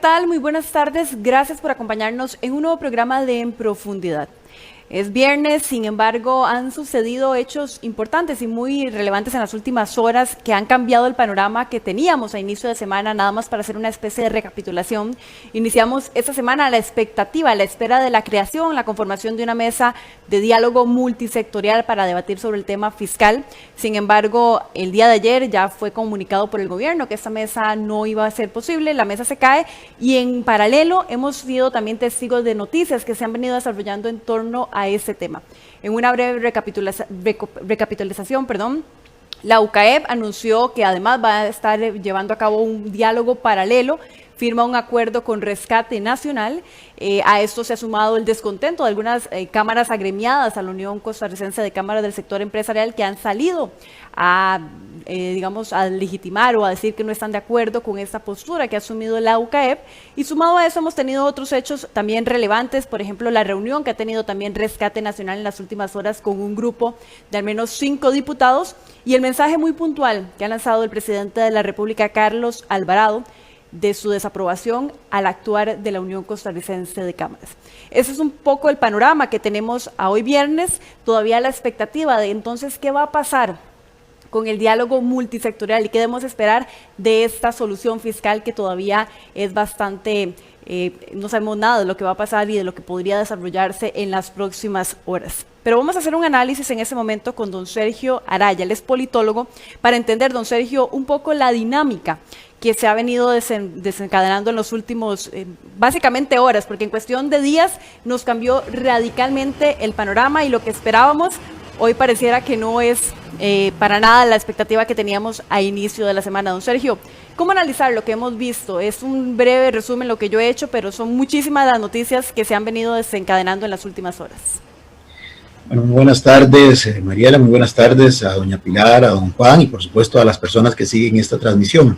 tal? Muy buenas tardes. Gracias por acompañarnos en un nuevo programa de En Profundidad. Es viernes, sin embargo, han sucedido hechos importantes y muy relevantes en las últimas horas que han cambiado el panorama que teníamos a inicio de semana. Nada más para hacer una especie de recapitulación. Iniciamos esta semana a la expectativa, a la espera de la creación, la conformación de una mesa de diálogo multisectorial para debatir sobre el tema fiscal. Sin embargo, el día de ayer ya fue comunicado por el gobierno que esta mesa no iba a ser posible, la mesa se cae y en paralelo hemos sido también testigos de noticias que se han venido desarrollando en torno a este tema. En una breve recapitalización, la UCAEP anunció que además va a estar llevando a cabo un diálogo paralelo, firma un acuerdo con Rescate Nacional. A esto se ha sumado el descontento de algunas cámaras agremiadas a la Unión Costarricense de Cámaras del Sector Empresarial que han salido a legitimar o a decir que no están de acuerdo con esta postura que ha asumido la UCAEP. Y sumado a eso hemos tenido otros hechos también relevantes, por ejemplo la reunión que ha tenido también Rescate Nacional en las últimas horas con un grupo de al menos 5 diputados y el mensaje muy puntual que ha lanzado el presidente de la República, Carlos Alvarado, de su desaprobación al actuar de la Unión Costarricense de Cámaras. Ese es un poco el panorama que tenemos a hoy viernes, todavía la expectativa de entonces qué va a pasar con el diálogo multisectorial y qué debemos esperar de esta solución fiscal que todavía es bastante, no sabemos nada de lo que va a pasar y de lo que podría desarrollarse en las próximas horas. Pero vamos a hacer un análisis en ese momento con don Sergio Araya, él es politólogo, para entender, don Sergio, un poco la dinámica que se ha venido desencadenando en los últimos, básicamente horas, porque en cuestión de días nos cambió radicalmente el panorama y lo que esperábamos hoy pareciera que no es para nada la expectativa que teníamos a inicio de la semana. Don Sergio, ¿cómo analizar lo que hemos visto? Es un breve resumen lo que yo he hecho, pero son muchísimas las noticias que se han venido desencadenando en las últimas horas. Bueno, muy buenas tardes, Mariela, muy buenas tardes a doña Pilar, a don Juan y por supuesto a las personas que siguen esta transmisión.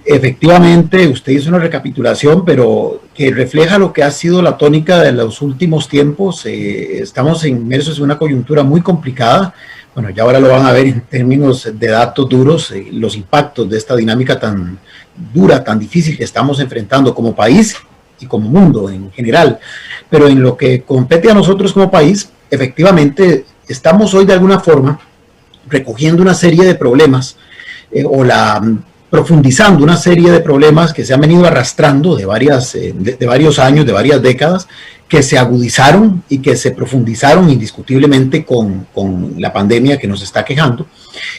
Efectivamente, usted hizo una recapitulación, pero que refleja lo que ha sido la tónica de los últimos tiempos. Estamos inmersos en una coyuntura muy complicada. Bueno, ya ahora lo van a ver en términos de datos duros, los impactos de esta dinámica tan dura, tan difícil que estamos enfrentando como país y como mundo en general. Pero en lo que compete a nosotros como país, efectivamente, estamos hoy de alguna forma recogiendo una serie de problemas profundizando una serie de problemas que se han venido arrastrando de varios años, de varias décadas, que se agudizaron y que se profundizaron indiscutiblemente con la pandemia que nos está quejando.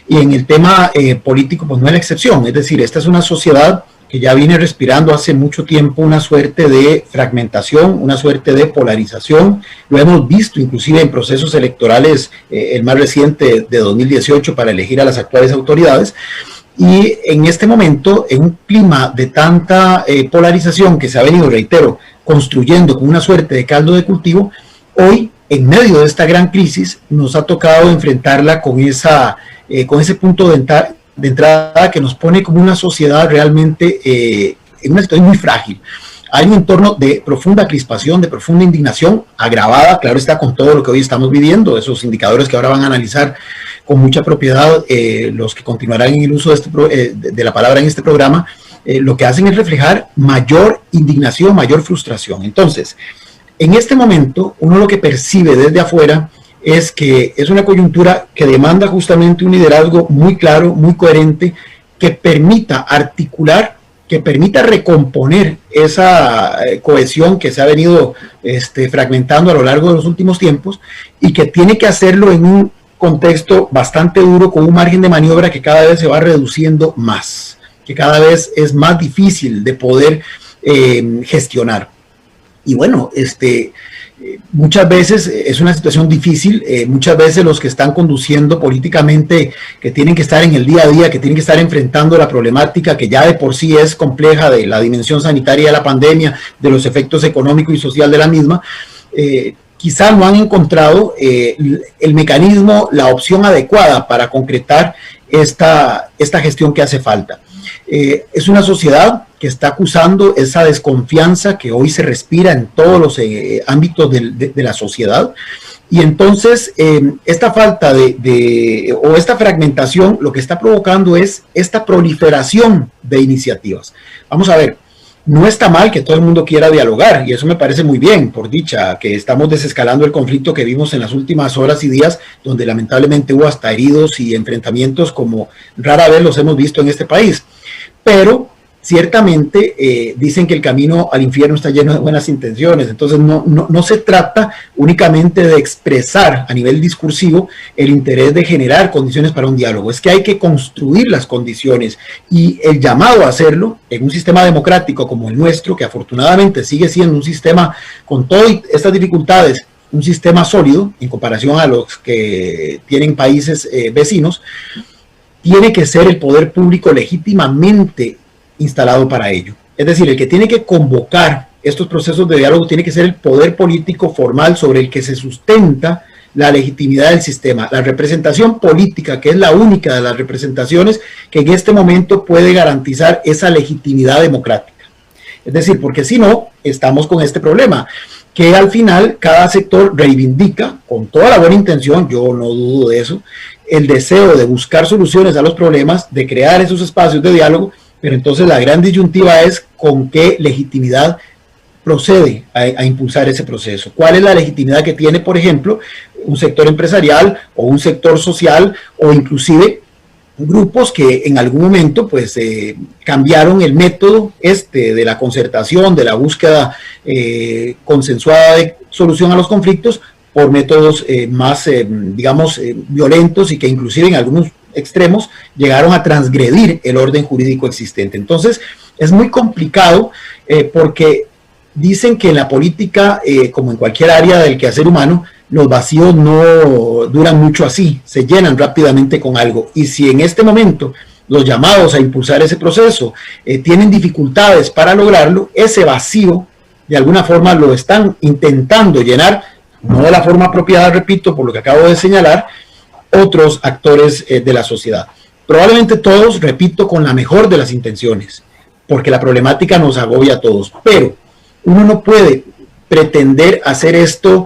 Y en el tema político, pues no es la excepción. Es decir, esta es una sociedad que ya viene respirando hace mucho tiempo una suerte de fragmentación, una suerte de polarización. Lo hemos visto inclusive en procesos electorales, el más reciente de 2018 para elegir a las actuales autoridades. Y en este momento, en un clima de tanta polarización que se ha venido, reitero, construyendo con una suerte de caldo de cultivo, hoy, en medio de esta gran crisis, nos ha tocado enfrentarla con ese punto de entrada que nos pone como una sociedad realmente en una situación muy frágil. Hay un entorno de profunda crispación, de profunda indignación, agravada, claro está, con todo lo que hoy estamos viviendo, esos indicadores que ahora van a analizar con mucha propiedad los que continuarán en el uso de la palabra en este programa, lo que hacen es reflejar mayor indignación, mayor frustración. Entonces, en este momento, uno lo que percibe desde afuera es que es una coyuntura que demanda justamente un liderazgo muy claro, muy coherente, que permita articular, que permita recomponer esa cohesión que se ha venido fragmentando a lo largo de los últimos tiempos y que tiene que hacerlo en un contexto bastante duro, con un margen de maniobra que cada vez se va reduciendo más, que cada vez es más difícil de poder gestionar. Y bueno, muchas veces es una situación difícil, muchas veces los que están conduciendo políticamente, que tienen que estar en el día a día, que tienen que estar enfrentando la problemática que ya de por sí es compleja, de la dimensión sanitaria de la pandemia, de los efectos económicos y social de la misma, quizá no han encontrado el mecanismo, la opción adecuada para concretar esta gestión que hace falta. Es una sociedad que está acusando esa desconfianza que hoy se respira en todos los ámbitos de la sociedad, y entonces esta falta o esta fragmentación lo que está provocando es esta proliferación de iniciativas. Vamos a ver, No está mal que todo el mundo quiera dialogar, y eso me parece muy bien, por dicha, que estamos desescalando el conflicto que vimos en las últimas horas y días, donde lamentablemente hubo hasta heridos y enfrentamientos como rara vez los hemos visto en este país. Pero ciertamente dicen que el camino al infierno está lleno de buenas intenciones, entonces no se trata únicamente de expresar a nivel discursivo el interés de generar condiciones para un diálogo, es que hay que construir las condiciones, y el llamado a hacerlo en un sistema democrático como el nuestro, que afortunadamente sigue siendo un sistema con todas estas dificultades, un sistema sólido en comparación a los que tienen países vecinos, tiene que ser el poder público legítimamente instalado para ello. Es decir, el que tiene que convocar estos procesos de diálogo tiene que ser el poder político formal sobre el que se sustenta la legitimidad del sistema, la representación política, que es la única de las representaciones que en este momento puede garantizar esa legitimidad democrática. Es decir, porque si no, estamos con este problema, que al final cada sector reivindica, con toda la buena intención, yo no dudo de eso, el deseo de buscar soluciones a los problemas, de crear esos espacios de diálogo, pero entonces la gran disyuntiva es con qué legitimidad procede a impulsar ese proceso. ¿Cuál es la legitimidad que tiene, por ejemplo, un sector empresarial o un sector social o inclusive grupos que en algún momento pues cambiaron el método de la concertación, de la búsqueda consensuada de solución a los conflictos por métodos más, digamos, violentos, y que inclusive en algunos extremos llegaron a transgredir el orden jurídico existente? Entonces es muy complicado porque dicen que en la política, como en cualquier área del quehacer humano, los vacíos no duran mucho así, se llenan rápidamente con algo, y si en este momento los llamados a impulsar ese proceso tienen dificultades para lograrlo, ese vacío de alguna forma lo están intentando llenar, no de la forma apropiada, repito, por lo que acabo de señalar, otros actores de la sociedad. Probablemente todos, repito, con la mejor de las intenciones, porque la problemática nos agobia a todos, pero uno no puede pretender hacer esto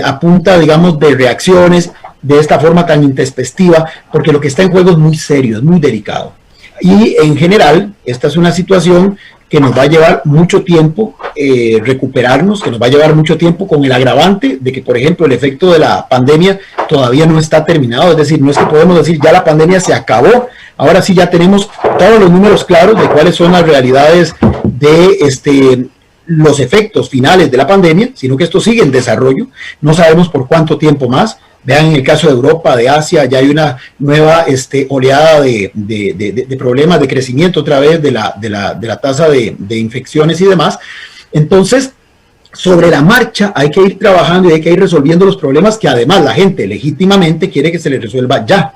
a punta, digamos, de reacciones de esta forma tan intempestiva, porque lo que está en juego es muy serio, es muy delicado. Y en general, esta es una situación que nos va a llevar mucho tiempo recuperarnos, que nos va a llevar mucho tiempo, con el agravante de que, por ejemplo, el efecto de la pandemia todavía no está terminado. Es decir, no es que podemos decir ya la pandemia se acabó, ahora sí ya tenemos todos los números claros de cuáles son las realidades de los efectos finales de la pandemia, sino que esto sigue en desarrollo, no sabemos por cuánto tiempo más. Vean, en el caso de Europa, de Asia, ya hay una nueva oleada de problemas de crecimiento otra vez de la tasa de infecciones y demás. Entonces, sobre la marcha hay que ir trabajando y hay que ir resolviendo los problemas que además la gente legítimamente quiere que se les resuelva ya.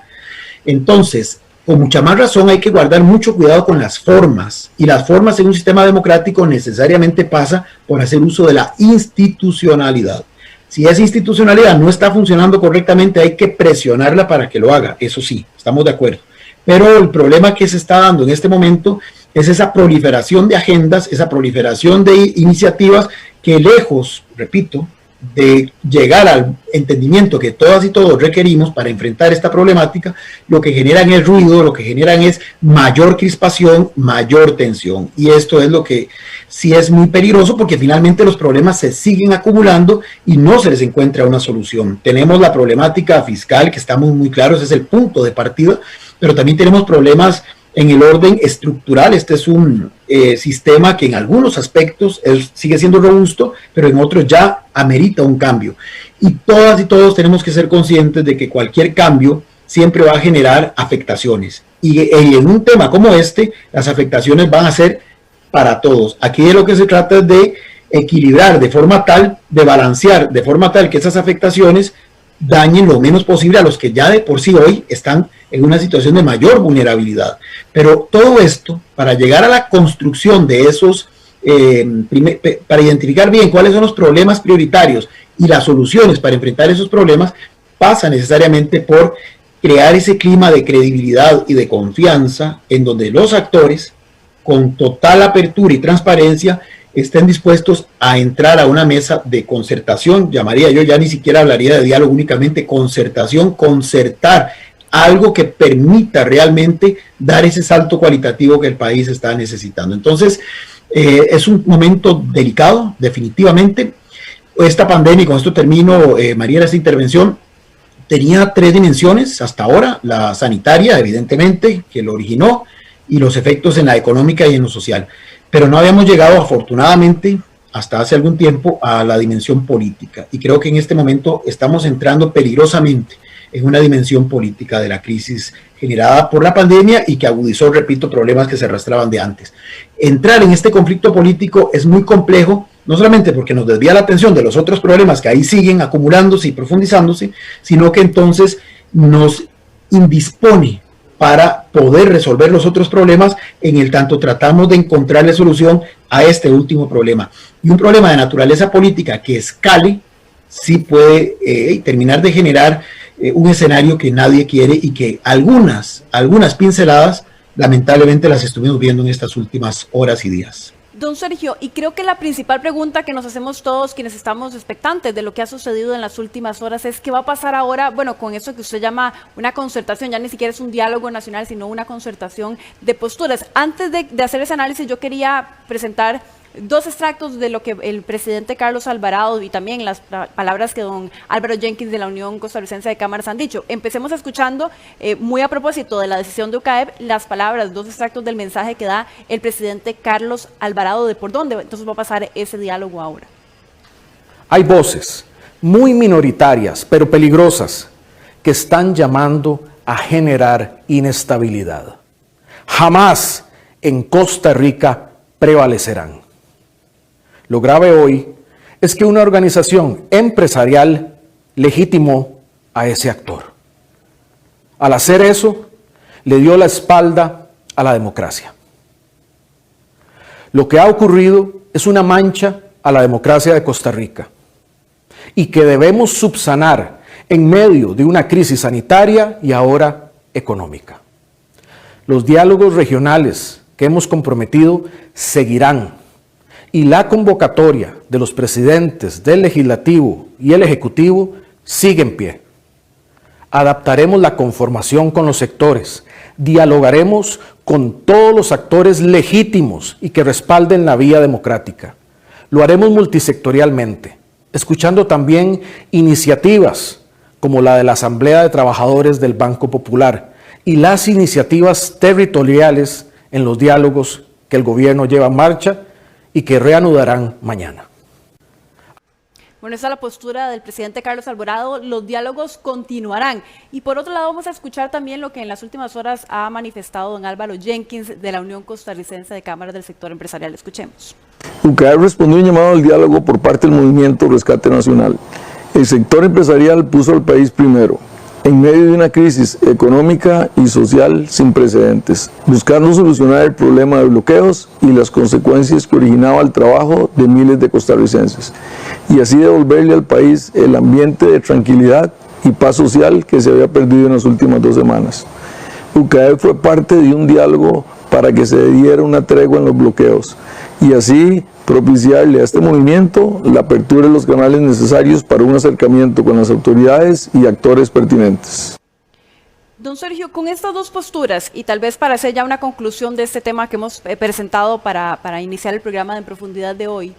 Entonces, con mucha más razón hay que guardar mucho cuidado con las formas, y las formas en un sistema democrático necesariamente pasa por hacer uso de la institucionalidad. Si esa institucionalidad no está funcionando correctamente, hay que presionarla para que lo haga, eso sí, estamos de acuerdo. Pero el problema que se está dando en este momento es esa proliferación de agendas, esa proliferación de iniciativas que, lejos, repito, de llegar al entendimiento que todas y todos requerimos para enfrentar esta problemática, lo que generan es ruido, lo que generan es mayor crispación, mayor tensión, y esto es lo que sí es muy peligroso, porque finalmente los problemas se siguen acumulando y no se les encuentra una solución. Tenemos la problemática fiscal, que estamos muy claros, es el punto de partida, pero también tenemos problemas en el orden estructural. Este es un sistema que en algunos aspectos sigue siendo robusto, pero en otros ya amerita un cambio. Y todas y todos tenemos que ser conscientes de que cualquier cambio siempre va a generar afectaciones. Y en un tema como este, las afectaciones van a ser para todos. Aquí de lo que se trata es de equilibrar de forma tal, de balancear de forma tal que esas afectaciones dañen lo menos posible a los que ya de por sí hoy están en una situación de mayor vulnerabilidad. Pero todo esto, para llegar a la construcción de esos, para identificar bien cuáles son los problemas prioritarios y las soluciones para enfrentar esos problemas, pasa necesariamente por crear ese clima de credibilidad y de confianza en donde los actores, con total apertura y transparencia, estén dispuestos a entrar a una mesa de concertación. Llamaría yo, ya ni siquiera hablaría de diálogo, únicamente concertación, concertar algo que permita realmente dar ese salto cualitativo que el país está necesitando. Entonces, Es un momento delicado, definitivamente. Esta pandemia, y con esto termino, María, esta intervención, tenía tres dimensiones hasta ahora: la sanitaria, evidentemente, que lo originó, y los efectos en la económica y en lo social. Pero no habíamos llegado, afortunadamente, hasta hace algún tiempo, a la dimensión política. Y creo que en este momento estamos entrando peligrosamente en una dimensión política de la crisis generada por la pandemia y que agudizó, repito, problemas que se arrastraban de antes. Entrar en este conflicto político es muy complejo, no solamente porque nos desvía la atención de los otros problemas que ahí siguen acumulándose y profundizándose, sino que entonces nos indispone para poder resolver los otros problemas, en el tanto tratamos de encontrarle solución a este último problema. Y un problema de naturaleza política que escale sí puede terminar de generar un escenario que nadie quiere, y que algunas pinceladas lamentablemente las estuvimos viendo en estas últimas horas y días. Don Sergio, y creo que la principal pregunta que nos hacemos todos quienes estamos expectantes de lo que ha sucedido en las últimas horas es qué va a pasar ahora, bueno, con eso que usted llama una concertación, ya ni siquiera es un diálogo nacional, sino una concertación de posturas. Antes de hacer ese análisis, yo quería presentar dos extractos de lo que el presidente Carlos Alvarado y también las palabras que don Álvaro Jenkins de la Unión Costarricense de Cámaras han dicho. Empecemos escuchando, muy a propósito de la decisión de UCAEP, las palabras, dos extractos del mensaje que da el presidente Carlos Alvarado de por dónde entonces va a pasar ese diálogo ahora. Hay voces muy minoritarias, pero peligrosas, que están llamando a generar inestabilidad. Jamás en Costa Rica prevalecerán. Lo grave hoy es que una organización empresarial legitimó a ese actor. Al hacer eso, le dio la espalda a la democracia. Lo que ha ocurrido es una mancha a la democracia de Costa Rica y que debemos subsanar en medio de una crisis sanitaria y ahora económica. Los diálogos regionales que hemos comprometido seguirán, y la convocatoria de los presidentes del Legislativo y el Ejecutivo sigue en pie. Adaptaremos la conformación con los sectores, dialogaremos con todos los actores legítimos y que respalden la vía democrática. Lo haremos multisectorialmente, escuchando también iniciativas como la de la Asamblea de Trabajadores del Banco Popular y las iniciativas territoriales en los diálogos que el gobierno lleva en marcha y que reanudarán mañana. Bueno, esa es la postura del presidente Carlos Alvarado. Los diálogos continuarán. Y por otro lado, vamos a escuchar también lo que en las últimas horas ha manifestado don Álvaro Jenkins de la Unión Costarricense de Cámaras del Sector Empresarial. Escuchemos. UCAEP respondió un llamado al diálogo por parte del Movimiento Rescate Nacional. El sector empresarial puso al país primero, en medio de una crisis económica y social sin precedentes, buscando solucionar el problema de bloqueos y las consecuencias que originaba el trabajo de miles de costarricenses, y así devolverle al país el ambiente de tranquilidad y paz social que se había perdido en las últimas 2 semanas. UCAEP fue parte de un diálogo para que se diera una tregua en los bloqueos, y así propiciarle a este movimiento la apertura de los canales necesarios para un acercamiento con las autoridades y actores pertinentes. Don Sergio, con estas dos posturas, y tal vez para hacer ya una conclusión de este tema que hemos presentado para iniciar el programa de En Profundidad de hoy,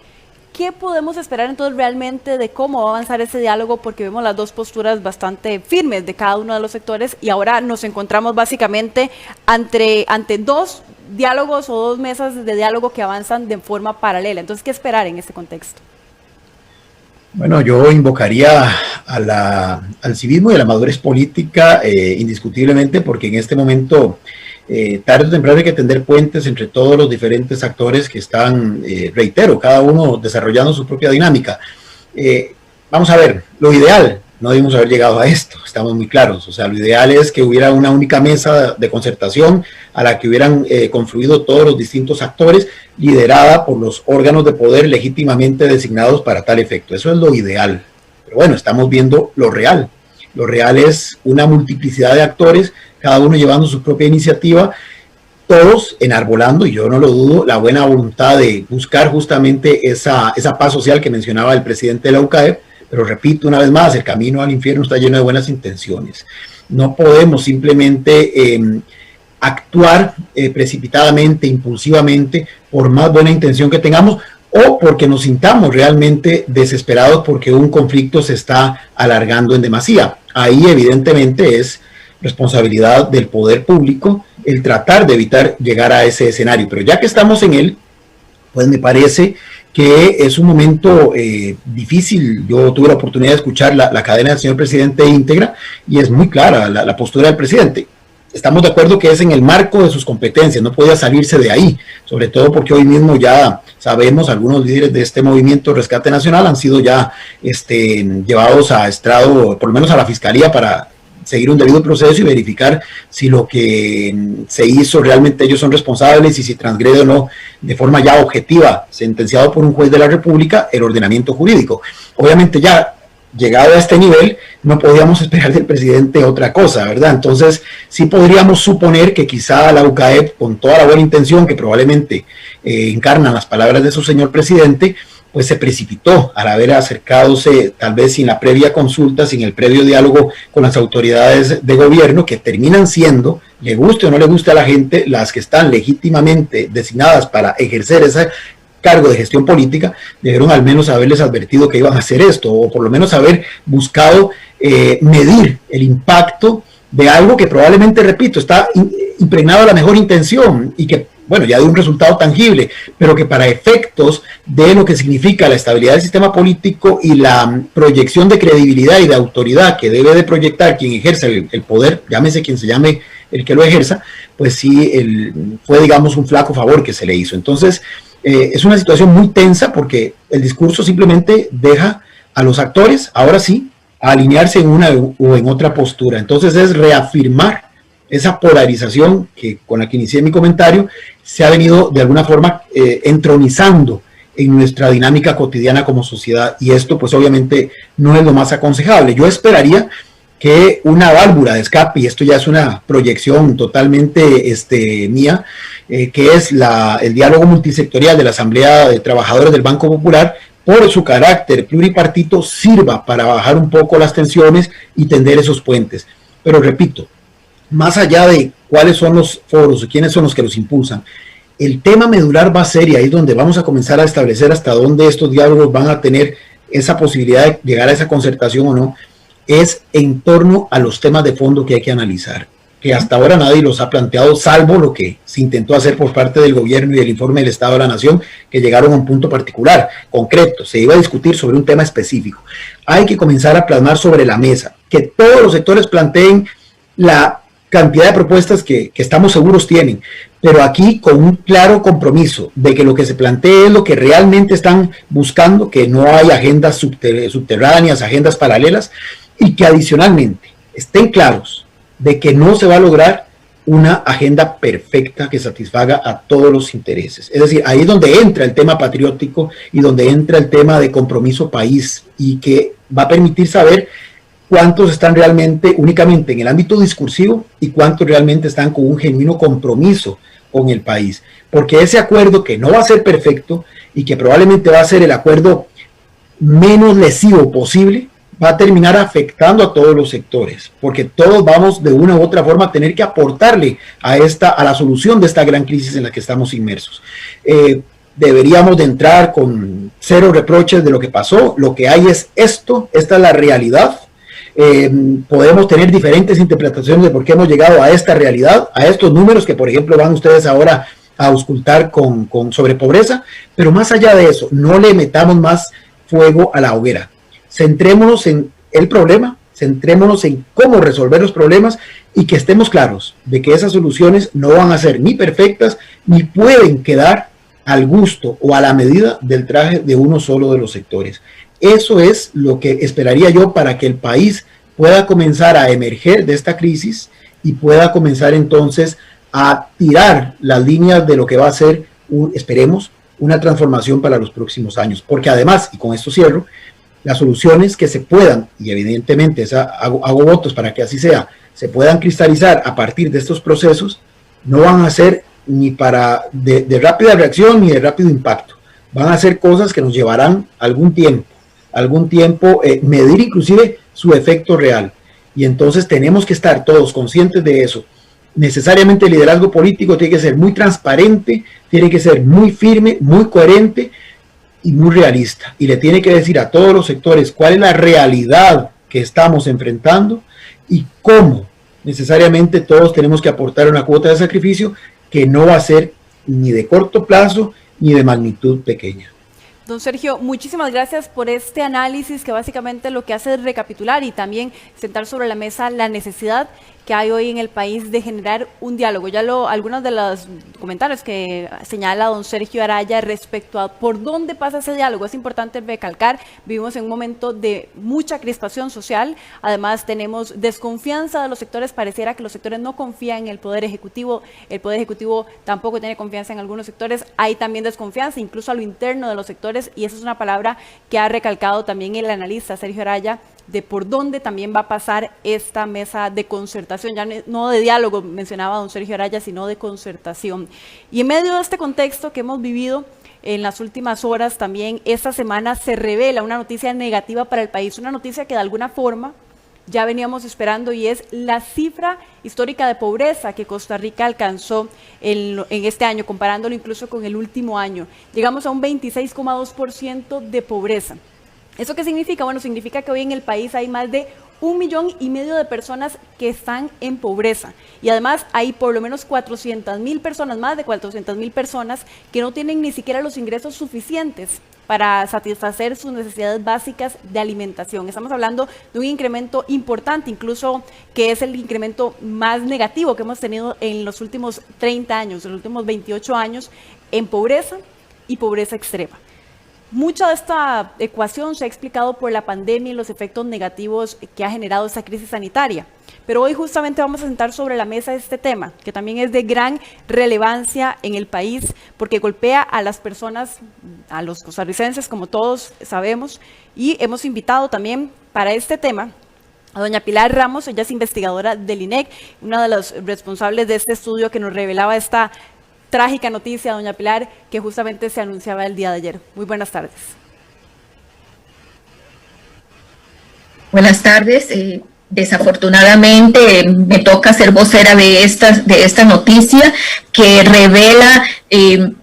¿qué podemos esperar entonces realmente de cómo va a avanzar ese diálogo? Porque vemos las dos posturas bastante firmes de cada uno de los sectores y ahora nos encontramos básicamente ante dos diálogos o dos mesas de diálogo que avanzan de forma paralela. Entonces, ¿qué esperar en este contexto? Bueno, yo invocaría al civismo y a la madurez política indiscutiblemente, porque en este momento, tarde o temprano, hay que tender puentes entre todos los diferentes actores que están, reitero, cada uno desarrollando su propia dinámica. Vamos a ver, lo ideal, no debimos haber llegado a esto, estamos muy claros. O sea, lo ideal es que hubiera una única mesa de concertación a la que hubieran confluido todos los distintos actores, liderada por los órganos de poder legítimamente designados para tal efecto. Eso es lo ideal. Pero bueno, estamos viendo lo real. Lo real es una multiplicidad de actores, cada uno llevando su propia iniciativa, todos enarbolando, y yo no lo dudo, la buena voluntad de buscar justamente esa paz social que mencionaba el presidente de la UCAEP. Pero repito una vez más, el camino al infierno está lleno de buenas intenciones. No podemos simplemente actuar precipitadamente, impulsivamente, por más buena intención que tengamos, o porque nos sintamos realmente desesperados porque un conflicto se está alargando en demasía. Ahí evidentemente es responsabilidad del poder público el tratar de evitar llegar a ese escenario. Pero ya que estamos en él, pues me parece que es un momento difícil. Yo tuve la oportunidad de escuchar la cadena del señor presidente íntegra y es muy clara la postura del presidente. Estamos de acuerdo que es en el marco de sus competencias, no podía salirse de ahí, sobre todo porque hoy mismo ya sabemos, algunos líderes de este movimiento Rescate Nacional han sido ya llevados a estrado, por lo menos a la fiscalía, para seguir un debido proceso y verificar si lo que se hizo realmente ellos son responsables y si transgrede o no de forma ya objetiva, sentenciado por un juez de la República, el ordenamiento jurídico. Obviamente ya llegado a este nivel, no podíamos esperar del presidente otra cosa, ¿verdad? Entonces, sí podríamos suponer que quizá la UCAEP, con toda la buena intención que probablemente encarnan las palabras de su señor presidente, pues se precipitó al haber acercadose, tal vez sin la previa consulta, sin el previo diálogo con las autoridades de gobierno, que terminan siendo, le guste o no le guste a la gente, las que están legítimamente designadas para ejercer ese cargo de gestión política. Debieron al menos haberles advertido que iban a hacer esto, o por lo menos haber buscado medir el impacto de algo que probablemente, repito, está impregnado de la mejor intención y que, bueno, ya de un resultado tangible, pero que para efectos de lo que significa la estabilidad del sistema político y la proyección de credibilidad y de autoridad que debe de proyectar quien ejerza el poder, llámese quien se llame el que lo ejerza, pues sí, fue, digamos, un flaco favor que se le hizo. Entonces, es una situación muy tensa porque el discurso simplemente deja a los actores, ahora sí, a alinearse en una o en otra postura. Entonces es reafirmar esa polarización que con la que inicié mi comentario se ha venido de alguna forma entronizando en nuestra dinámica cotidiana como sociedad, y esto pues obviamente no es lo más aconsejable. Yo esperaría que una válvula de escape, y esto ya es una proyección totalmente mía, que es el diálogo multisectorial de la Asamblea de Trabajadores del Banco Popular, por su carácter pluripartito, sirva para bajar un poco las tensiones y tender esos puentes. Pero repito, más allá de cuáles son los foros o quiénes son los que los impulsan, el tema medular va a ser, y ahí es donde vamos a comenzar a establecer hasta dónde estos diálogos van a tener esa posibilidad de llegar a esa concertación o no, es en torno a los temas de fondo que hay que analizar, que hasta ahora nadie los ha planteado, salvo lo que se intentó hacer por parte del gobierno y el informe del Estado de la Nación, que llegaron a un punto particular, concreto. Se iba a discutir sobre un tema específico. Hay que comenzar a plasmar sobre la mesa, que todos los sectores planteen la cantidad de propuestas que estamos seguros tienen, pero aquí con un claro compromiso de que lo que se plantee es lo que realmente están buscando, que no hay agendas subterráneas, agendas paralelas, y que adicionalmente estén claros de que no se va a lograr una agenda perfecta que satisfaga a todos los intereses. Es decir, ahí es donde entra el tema patriótico y donde entra el tema de compromiso país, y que va a permitir saber cuántos están realmente únicamente en el ámbito discursivo y cuántos realmente están con un genuino compromiso con el país. Porque ese acuerdo, que no va a ser perfecto y que probablemente va a ser el acuerdo menos lesivo posible, va a terminar afectando a todos los sectores, porque todos vamos de una u otra forma a tener que aportarle a la solución de esta gran crisis en la que estamos inmersos. Deberíamos de entrar con cero reproches de lo que pasó. Lo que hay es esto, esta es la realidad. Podemos tener diferentes interpretaciones de por qué hemos llegado a esta realidad, a estos números que, por ejemplo, van ustedes ahora a auscultar sobre pobreza, pero más allá de eso, no le metamos más fuego a la hoguera. Centrémonos en el problema, centrémonos en cómo resolver los problemas, y que estemos claros de que esas soluciones no van a ser ni perfectas ni pueden quedar al gusto o a la medida del traje de uno solo de los sectores. Eso es lo que esperaría yo para que el país pueda comenzar a emerger de esta crisis y pueda comenzar entonces a tirar las líneas de lo que va a ser, esperemos, una transformación para los próximos años. Porque además, y con esto cierro, las soluciones que se puedan, y evidentemente hago votos para que así sea, se puedan cristalizar a partir de estos procesos, no van a ser ni de rápida reacción ni de rápido impacto. Van a ser cosas que nos llevarán algún tiempo, medir inclusive su efecto real. Y entonces tenemos que estar todos conscientes de eso, necesariamente el liderazgo político tiene que ser muy transparente, tiene que ser muy firme, muy coherente y muy realista. Y le tiene que decir a todos los sectores cuál es la realidad que estamos enfrentando y cómo necesariamente todos tenemos que aportar una cuota de sacrificio que no va a ser ni de corto plazo ni de magnitud pequeña. Don Sergio, muchísimas gracias por este análisis que básicamente lo que hace es recapitular y también sentar sobre la mesa la necesidad que hay hoy en el país de generar un diálogo. Algunos de los comentarios que señala don Sergio Araya respecto a por dónde pasa ese diálogo, es importante recalcar, vivimos en un momento de mucha crispación social, además tenemos desconfianza de los sectores, pareciera que los sectores no confían en el Poder Ejecutivo tampoco tiene confianza en algunos sectores, hay también desconfianza incluso a lo interno de los sectores y esa es una palabra que ha recalcado también el analista Sergio Araya, de por dónde también va a pasar esta mesa de concertación, ya no de diálogo, mencionaba don Sergio Araya, sino de concertación. Y en medio de este contexto que hemos vivido en las últimas horas, también esta semana se revela una noticia negativa para el país, una noticia que de alguna forma ya veníamos esperando y es la cifra histórica de pobreza que Costa Rica alcanzó en este año, comparándolo incluso con el último año. Llegamos a un 26,2% de pobreza. ¿Eso qué significa? Bueno, significa que hoy en el país hay más de 1,5 millones de personas que están en pobreza y además hay por lo menos 400,000 personas, más de 400,000 personas que no tienen ni siquiera los ingresos suficientes para satisfacer sus necesidades básicas de alimentación. Estamos hablando de un incremento importante, incluso que es el incremento más negativo que hemos tenido en los últimos 30 años, en los últimos 28 años en pobreza y pobreza extrema. Mucha de esta ecuación se ha explicado por la pandemia y los efectos negativos que ha generado esta crisis sanitaria. Pero hoy justamente vamos a sentar sobre la mesa este tema, que también es de gran relevancia en el país, porque golpea a las personas, a los costarricenses, como todos sabemos, y hemos invitado también para este tema a doña Pilar Ramos, ella es investigadora del INEC, una de los responsables de este estudio que nos revelaba esta trágica noticia, doña Pilar, que justamente se anunciaba el día de ayer. Muy buenas tardes. Buenas tardes. Desafortunadamente me toca ser vocera de esta noticia que revela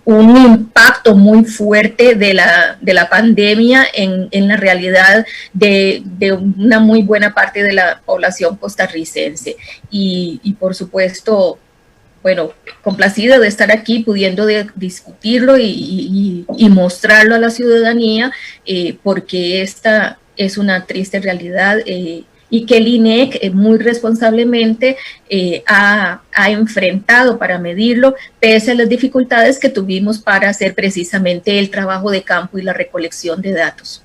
un impacto muy fuerte de la pandemia en la realidad de una muy buena parte de la población costarricense. Y por supuesto, bueno, complacida de estar aquí pudiendo discutirlo y mostrarlo a la ciudadanía, porque esta es una triste realidad y que el INEC muy responsablemente ha enfrentado para medirlo, pese a las dificultades que tuvimos para hacer precisamente el trabajo de campo y la recolección de datos.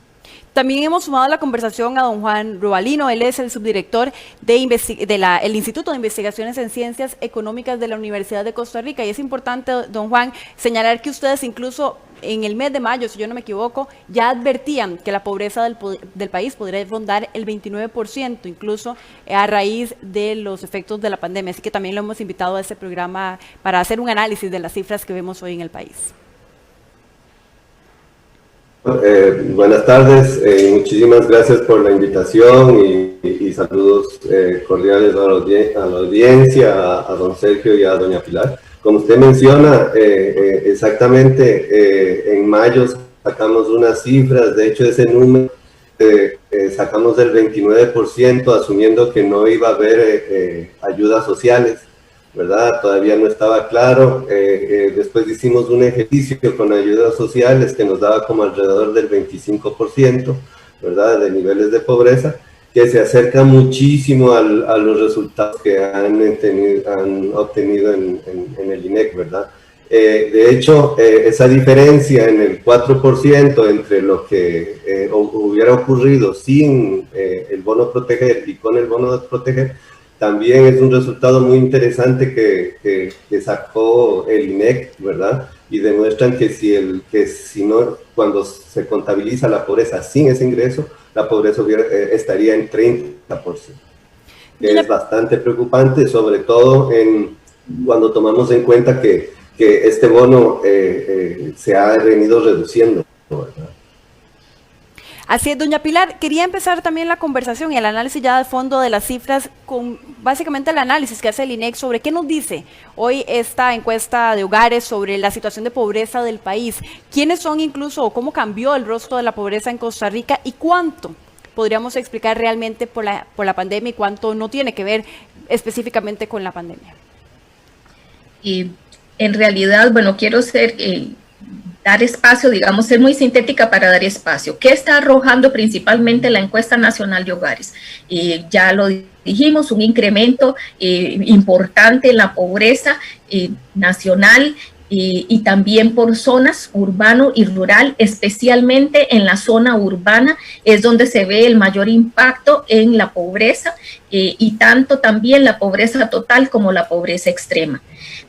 También hemos sumado a la conversación a don Juan Rubalino, él es el subdirector del Instituto de Investigaciones en Ciencias Económicas de la Universidad de Costa Rica. Y es importante, don Juan, señalar que ustedes incluso en el mes de mayo, si yo no me equivoco, ya advertían que la pobreza del país podría rondar el 29%, incluso a raíz de los efectos de la pandemia. Así que también lo hemos invitado a este programa para hacer un análisis de las cifras que vemos hoy en el país. Buenas tardes, muchísimas gracias por la invitación y saludos cordiales a la audiencia, a don Sergio y a doña Pilar. Como usted menciona, exactamente en mayo sacamos unas cifras, de hecho ese número sacamos del 29%, asumiendo que no iba a haber ayudas sociales, ¿verdad? Todavía no estaba claro. Después hicimos un ejercicio con ayudas sociales que nos daba como alrededor del 25%, ¿verdad? De niveles de pobreza, que se acerca muchísimo a los resultados que han obtenido en el INEC, ¿verdad? De hecho, esa diferencia en el 4% entre lo que hubiera ocurrido sin el bono proteger y con el bono de proteger, también es un resultado muy interesante que sacó el INEC, ¿verdad? Y demuestran que si no, cuando se contabiliza la pobreza sin ese ingreso, la pobreza estaría en 30%. Que es bastante preocupante, sobre todo cuando tomamos en cuenta que este bono se ha venido reduciendo, ¿verdad? Así es, doña Pilar, quería empezar también la conversación y el análisis ya de fondo de las cifras con básicamente el análisis que hace el INEC sobre qué nos dice hoy esta encuesta de hogares sobre la situación de pobreza del país. ¿Quiénes son incluso o cómo cambió el rostro de la pobreza en Costa Rica y cuánto podríamos explicar realmente por la pandemia y cuánto no tiene que ver específicamente con la pandemia? Y en realidad, bueno, quiero dar espacio, digamos, ser muy sintética para dar espacio. ¿Qué está arrojando principalmente la encuesta nacional de hogares? Ya lo dijimos, un incremento importante en la pobreza nacional y también por zonas urbano y rural, especialmente en la zona urbana es donde se ve el mayor impacto en la pobreza y tanto también la pobreza total como la pobreza extrema.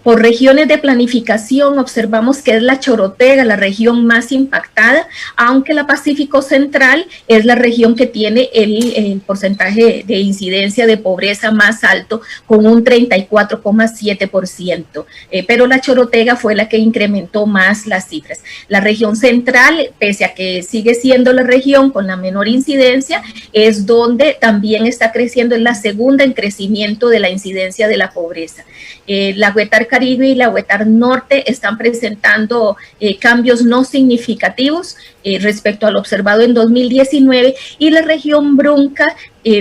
Por regiones de planificación observamos que es la Chorotega la región más impactada, aunque la Pacífico Central es la región que tiene el porcentaje de incidencia de pobreza más alto, con un 34,7%, pero la Chorotega fue la que incrementó más las cifras. La región central, pese a que sigue siendo la región con la menor incidencia, es donde también está creciendo, es la segunda en crecimiento de la incidencia de la pobreza. La Huetar Caribe y la Huetar Norte están presentando cambios no significativos respecto al observado en 2019 y la región Brunca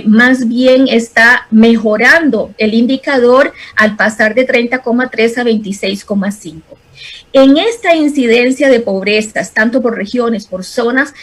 más bien está mejorando el indicador al pasar de 30,3 a 26,5. En esta incidencia de pobrezas, tanto por regiones, por zonas,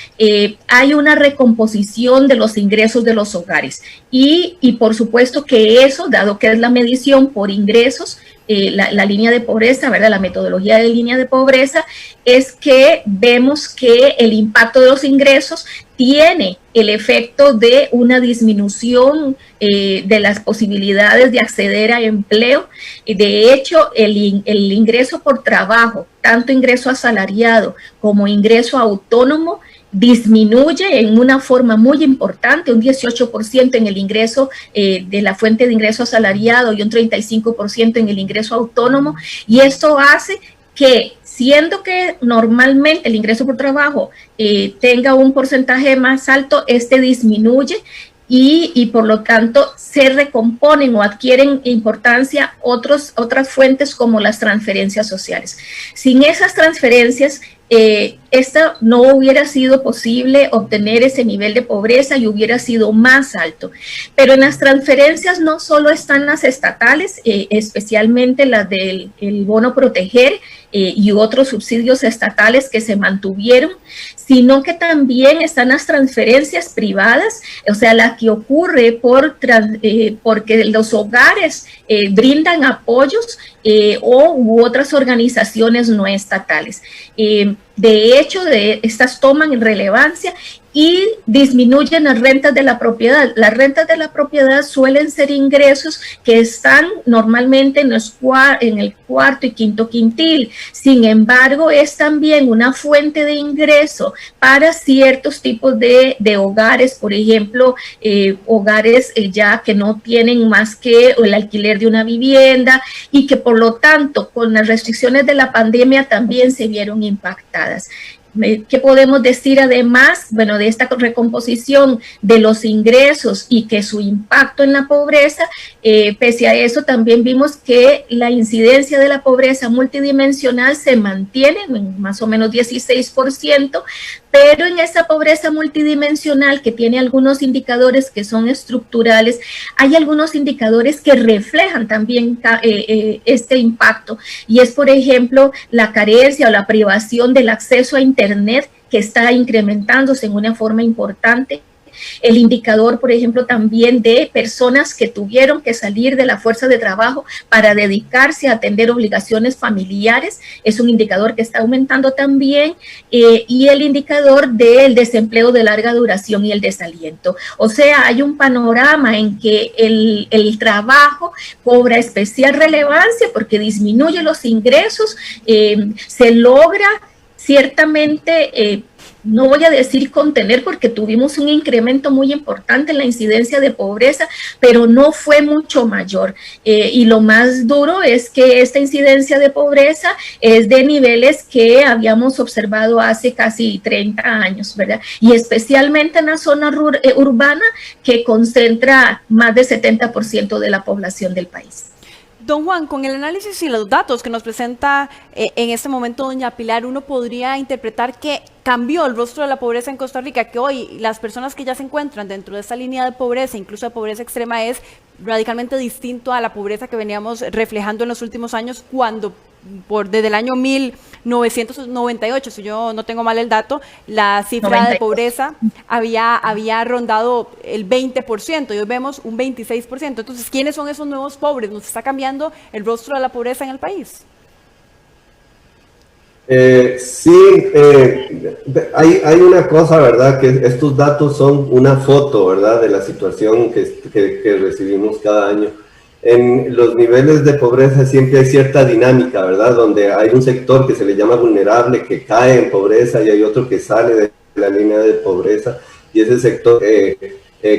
hay una recomposición de los ingresos de los hogares y por supuesto que eso, dado que es la medición por ingresos, la línea de pobreza, ¿verdad? La metodología de línea de pobreza es que vemos que el impacto de los ingresos tiene el efecto de una disminución de las posibilidades de acceder a empleo. De hecho, el ingreso por trabajo, tanto ingreso asalariado como ingreso autónomo, disminuye en una forma muy importante, un 18% en el ingreso de la fuente de ingreso asalariado y un 35% en el ingreso autónomo, y esto hace que, siendo que normalmente el ingreso por trabajo tenga un porcentaje más alto, este disminuye y por lo tanto se recomponen o adquieren importancia otras fuentes como las transferencias sociales. Sin esas transferencias, esta no hubiera sido posible obtener ese nivel de pobreza y hubiera sido más alto. Pero en las transferencias no solo están las estatales, especialmente las del bono proteger y otros subsidios estatales que se mantuvieron, sino que también están las transferencias privadas, o sea, la que ocurre porque los hogares brindan apoyos u otras organizaciones no estatales. De hecho, estas toman relevancia y disminuyen las rentas de la propiedad. Las rentas de la propiedad suelen ser ingresos que están normalmente en el cuarto y quinto quintil. Sin embargo, es también una fuente de ingreso para ciertos tipos de hogares, por ejemplo, hogares ya que no tienen más que el alquiler de una vivienda y que por lo tanto con las restricciones de la pandemia también se vieron impactadas. ¿Qué podemos decir además? Bueno, de esta recomposición de los ingresos y que su impacto en la pobreza, pese a eso también vimos que la incidencia de la pobreza multidimensional se mantiene en más o menos 16%, pero en esa pobreza multidimensional que tiene algunos indicadores que son estructurales, hay algunos indicadores que reflejan también este impacto, y es por ejemplo la carencia o la privación del acceso a Internet, que está incrementándose en una forma importante. El indicador, por ejemplo, también de personas que tuvieron que salir de la fuerza de trabajo para dedicarse a atender obligaciones familiares, es un indicador que está aumentando también, y el indicador del desempleo de larga duración y el desaliento. O sea, hay un panorama en que el trabajo cobra especial relevancia porque disminuye los ingresos, se logra ciertamente no voy a decir contener, porque tuvimos un incremento muy importante en la incidencia de pobreza, pero no fue mucho mayor. Y lo más duro es que esta incidencia de pobreza es de niveles que habíamos observado hace casi 30 años, ¿verdad? Y especialmente en la zona urbana, que concentra más del 70% de la población del país. Don Juan, con el análisis y los datos que nos presenta en este momento doña Pilar, uno podría interpretar que cambió el rostro de la pobreza en Costa Rica, que hoy las personas que ya se encuentran dentro de esta línea de pobreza, incluso de pobreza extrema, es radicalmente distinto a la pobreza que veníamos reflejando en los últimos años, cuando desde el año 1998, si yo no tengo mal el dato, la cifra 92 de pobreza había rondado el 20%, y hoy vemos un 26%. Entonces, ¿quiénes son esos nuevos pobres? ¿Nos está cambiando el rostro de la pobreza en el país? Sí, hay una cosa, ¿verdad? Que estos datos son una foto, ¿verdad? De la situación que recibimos cada año. En los niveles de pobreza siempre hay cierta dinámica, ¿verdad? Donde hay un sector que se le llama vulnerable, que cae en pobreza, y hay otro que sale de la línea de pobreza, y ese sector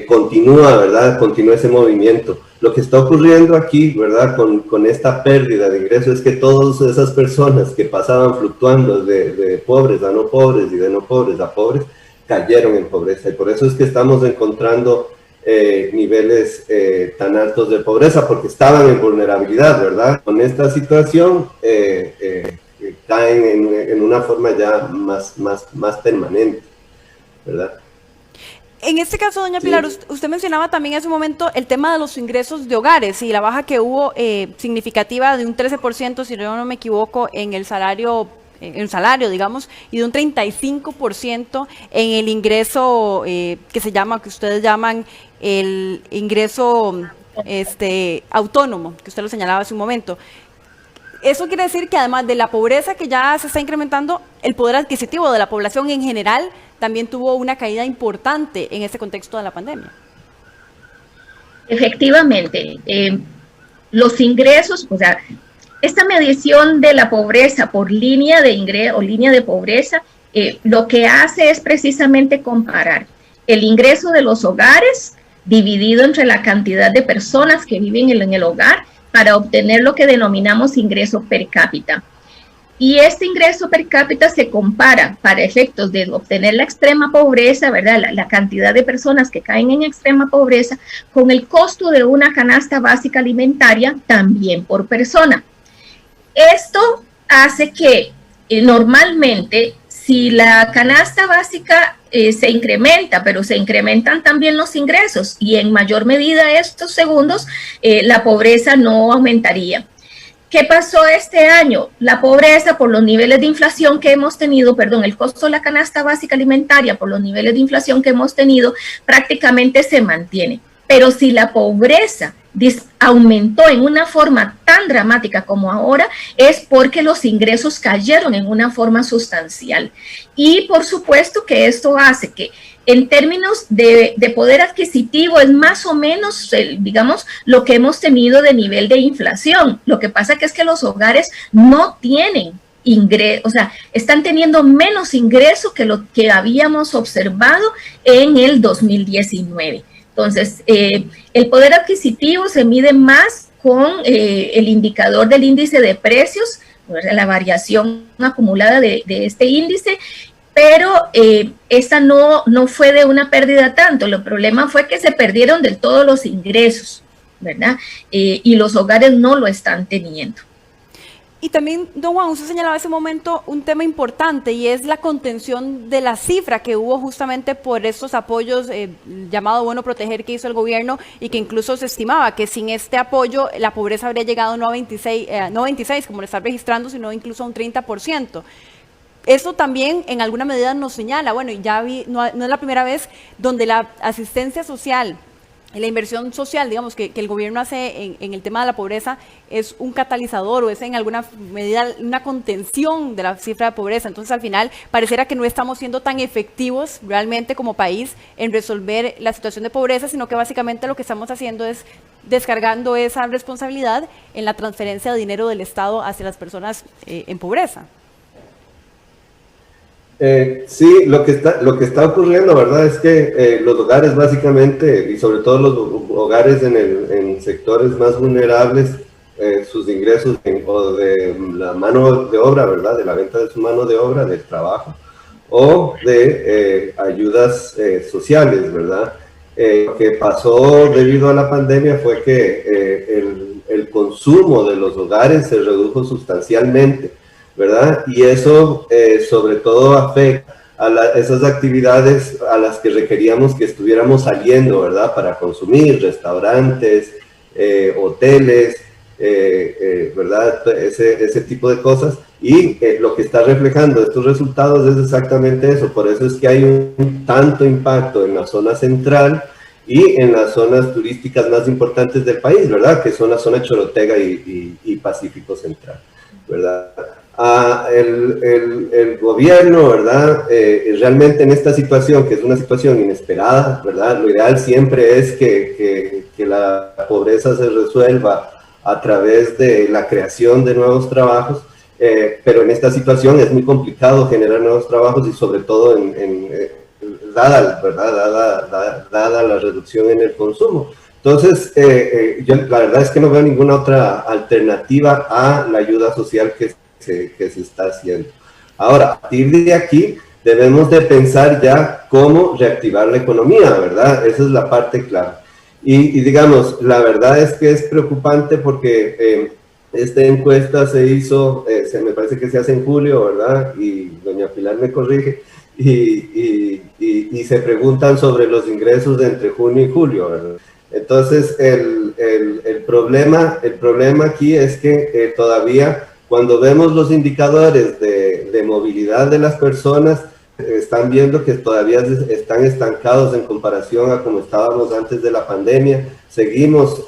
continúa, ¿verdad? Continúa ese movimiento. Lo que está ocurriendo aquí, ¿verdad? Con esta pérdida de ingresos es que todas esas personas que pasaban fluctuando de pobres a no pobres y de no pobres a pobres, cayeron en pobreza, y por eso es que estamos encontrando niveles tan altos de pobreza, porque estaban en vulnerabilidad, ¿verdad? Con esta situación caen en una forma ya más permanente, ¿verdad? En este caso, doña Pilar, sí, usted mencionaba también hace un momento el tema de los ingresos de hogares y la baja que hubo significativa de un 13%, si yo no me equivoco, en el salario, digamos, y de un 35% en el ingreso que ustedes llaman el ingreso autónomo, que usted lo señalaba hace un momento. Eso quiere decir que además de la pobreza que ya se está incrementando, el poder adquisitivo de la población en general también tuvo una caída importante en este contexto de la pandemia. Efectivamente, los ingresos, o sea, esta medición de la pobreza por línea de ingreso o línea de pobreza, lo que hace es precisamente comparar el ingreso de los hogares dividido entre la cantidad de personas que viven en el hogar para obtener lo que denominamos ingreso per cápita. Y este ingreso per cápita se compara para efectos de obtener la extrema pobreza, ¿verdad? La cantidad de personas que caen en extrema pobreza con el costo de una canasta básica alimentaria también por persona. Esto hace que normalmente, si la canasta básica se incrementa, pero se incrementan también los ingresos y en mayor medida estos segundos, la pobreza no aumentaría. ¿Qué pasó este año? La pobreza por los niveles de inflación que hemos tenido, el costo de la canasta básica alimentaria por los niveles de inflación que hemos tenido prácticamente se mantiene. Pero si la pobreza aumentó en una forma tan dramática como ahora, es porque los ingresos cayeron en una forma sustancial. Y por supuesto que esto hace que en términos de poder adquisitivo es más o menos, digamos, lo que hemos tenido de nivel de inflación. Lo que pasa que es que los hogares no tienen ingresos, o sea, están teniendo menos ingreso que lo que habíamos observado en el 2019. Entonces, el poder adquisitivo se mide más con el indicador del índice de precios, la variación acumulada de este índice, pero esta no fue de una pérdida tanto. El problema fue que se perdieron del todo los ingresos, ¿verdad? Y los hogares no lo están teniendo. Y también, don Juan, usted señalaba ese momento un tema importante y es la contención de la cifra que hubo justamente por estos apoyos llamado Bono Proteger que hizo el gobierno y que incluso se estimaba que sin este apoyo la pobreza habría llegado no a 26 como le está registrando, sino incluso a un 30%. Eso también en alguna medida nos señala, bueno, no es la primera vez donde la asistencia social, la inversión social, digamos, que el gobierno hace en el tema de la pobreza es un catalizador o es en alguna medida una contención de la cifra de pobreza. Entonces, al final, pareciera que no estamos siendo tan efectivos realmente como país en resolver la situación de pobreza, sino que básicamente lo que estamos haciendo es descargando esa responsabilidad en la transferencia de dinero del Estado hacia las personas en pobreza. Sí, lo que está ocurriendo, ¿verdad? Es que los hogares básicamente, y sobre todo los hogares en sectores más vulnerables, sus ingresos o de la mano de obra, ¿verdad? De la venta de su mano de obra, del trabajo, o de ayudas sociales, ¿verdad? Lo que pasó debido a la pandemia fue que el consumo de los hogares se redujo sustancialmente, ¿verdad? Y eso sobre todo afecta a esas actividades a las que requeríamos que estuviéramos saliendo, ¿verdad? Para consumir, restaurantes, hoteles, ¿verdad? Ese tipo de cosas. Y lo que está reflejando estos resultados es exactamente eso. Por eso es que hay un tanto impacto en la zona central y en las zonas turísticas más importantes del país, ¿verdad? Que son la zona Chorotega y Pacífico Central, ¿verdad? El gobierno, ¿verdad? Realmente en esta situación, que es una situación inesperada, ¿verdad? Lo ideal siempre es que la pobreza se resuelva a través de la creación de nuevos trabajos, pero en esta situación es muy complicado generar nuevos trabajos y sobre todo dada la reducción en el consumo. Entonces, yo la verdad es que no veo ninguna otra alternativa a la ayuda social que se está haciendo. Ahora, a partir de aquí, debemos de pensar ya cómo reactivar la economía, ¿verdad? Esa es la parte clave. Y digamos, la verdad es que es preocupante porque esta encuesta se hizo, me parece que se hace en julio, ¿verdad? Y doña Pilar me corrige, y se preguntan sobre los ingresos de entre junio y julio, ¿verdad? Entonces, el problema aquí es que todavía cuando vemos los indicadores de movilidad de las personas, están viendo que todavía están estancados en comparación a como estábamos antes de la pandemia. Seguimos,